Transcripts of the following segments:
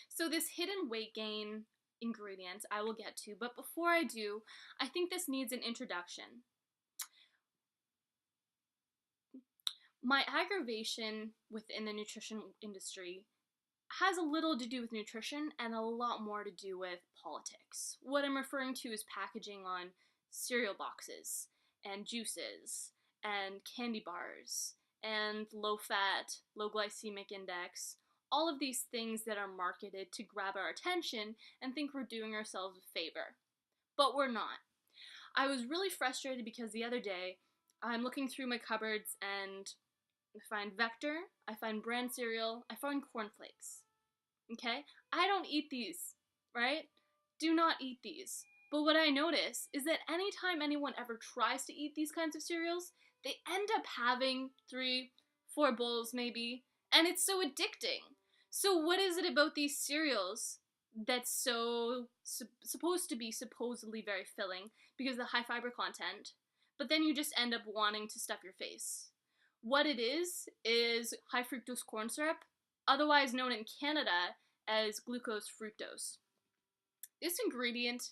So this hidden weight gain ingredient I will get to, but before I do, I think this needs an introduction. My aggravation within the nutrition industry has a little to do with nutrition and a lot more to do with politics. What I'm referring to is packaging on cereal boxes and juices and candy bars and low fat, low glycemic index, all of these things that are marketed to grab our attention and think we're doing ourselves a favor. But we're not. I was really frustrated because the other day I'm looking through my cupboards and I find Vector, I find brand cereal, I find cornflakes. Okay? I don't eat these, right? Do not eat these. But what I notice is that anytime anyone ever tries to eat these kinds of cereals, they end up having 3, 4 bowls maybe, and it's so addicting. So what is it about these cereals that's so supposed to be supposedly very filling because of the high fiber content, but then you just end up wanting to stuff your face? What it is high fructose corn syrup, otherwise known in Canada as glucose-fructose. This ingredient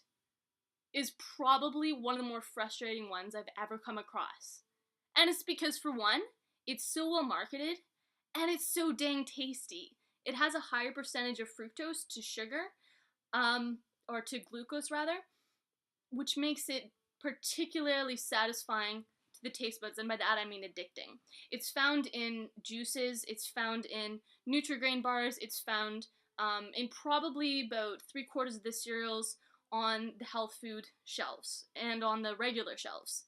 is probably one of the more frustrating ones I've ever come across. And it's because, for one, it's so well marketed, and it's so dang tasty. It has a higher percentage of fructose to sugar, or to glucose rather, which makes it particularly satisfying to the taste buds, and by that I mean addicting. It's found in juices, it's found in Nutri-Grain bars, it's found in probably about 3/4 of the cereals on the health food shelves and on the regular shelves.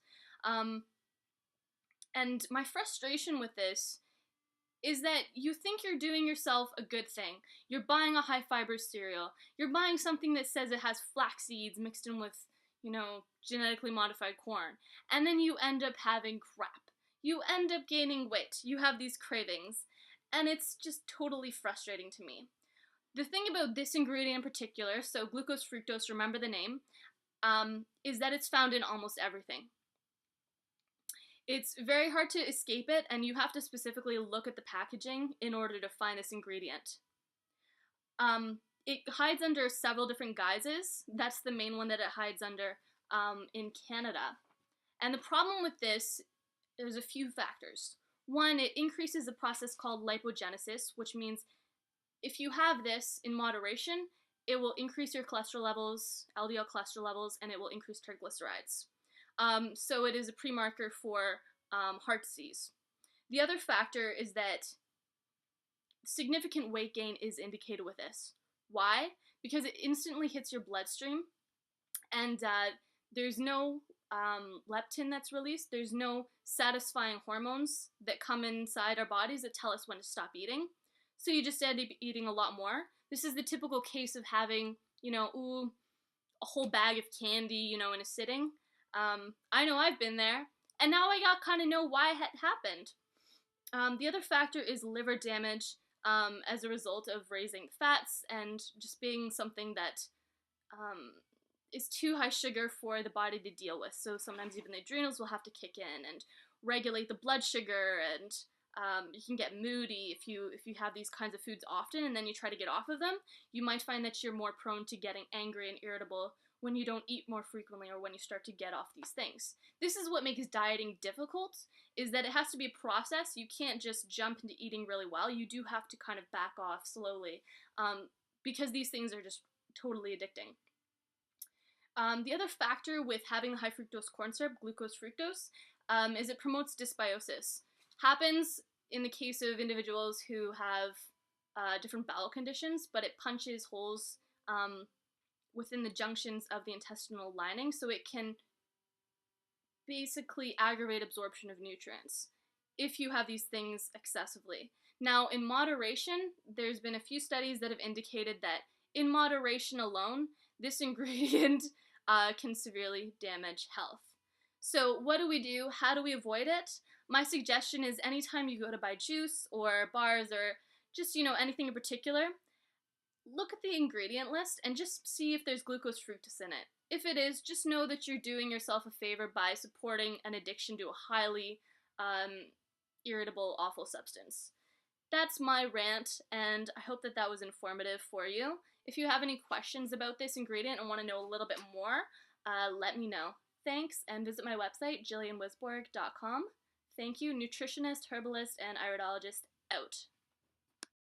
And my frustration with this is that you think you're doing yourself a good thing. You're buying a high fiber cereal. You're buying something that says it has flax seeds mixed in with, genetically modified corn. And then you end up having crap. You end up gaining weight. You have these cravings. And it's just totally frustrating to me. The thing about this ingredient in particular, so glucose-fructose, remember the name, is that it's found in almost everything. It's very hard to escape it, and you have to specifically look at the packaging in order to find this ingredient. It hides under several different guises. That's the main one that it hides under in Canada. And the problem with this, there's a few factors. One, it increases a process called lipogenesis, which means if you have this in moderation, it will increase your cholesterol levels, LDL cholesterol levels, and it will increase triglycerides. So it is a pre-marker for heart disease. The other factor is that significant weight gain is indicated with this. Why? Because it instantly hits your bloodstream, and there's no leptin that's released. There's no satisfying hormones that come inside our bodies that tell us when to stop eating. So you just end up eating a lot more. This is the typical case of having, a whole bag of candy, in a sitting. I know I've been there, and now I kind of know why it happened. The other factor is liver damage as a result of raising fats and just being something that is too high sugar for the body to deal with. So sometimes even the adrenals will have to kick in and regulate the blood sugar, and you can get moody if you have these kinds of foods often and then you try to get off of them. You might find that you're more prone to getting angry and irritable when you don't eat more frequently or when you start to get off these things. This is what makes dieting difficult, is that it has to be a process. You can't just jump into eating really well. You do have to kind of back off slowly because these things are just totally addicting. The other factor with having the high fructose corn syrup, glucose-fructose, is it promotes dysbiosis. Happens in the case of individuals who have different bowel conditions, but it punches holes within the junctions of the intestinal lining, so it can basically aggravate absorption of nutrients if you have these things excessively. Now, in moderation, there's been a few studies that have indicated that in moderation alone, this ingredient can severely damage health. So what do? How do we avoid it? My suggestion is anytime you go to buy juice or bars or just, anything in particular, look at the ingredient list and just see if there's glucose-fructose in it. If it is, just know that you're doing yourself a favor by supporting an addiction to a highly irritable, awful substance. That's my rant, and I hope that that was informative for you. If you have any questions about this ingredient and want to know a little bit more, let me know. Thanks, and visit my website, jillianwisborg.com. Thank you, nutritionist, herbalist, and iridologist out.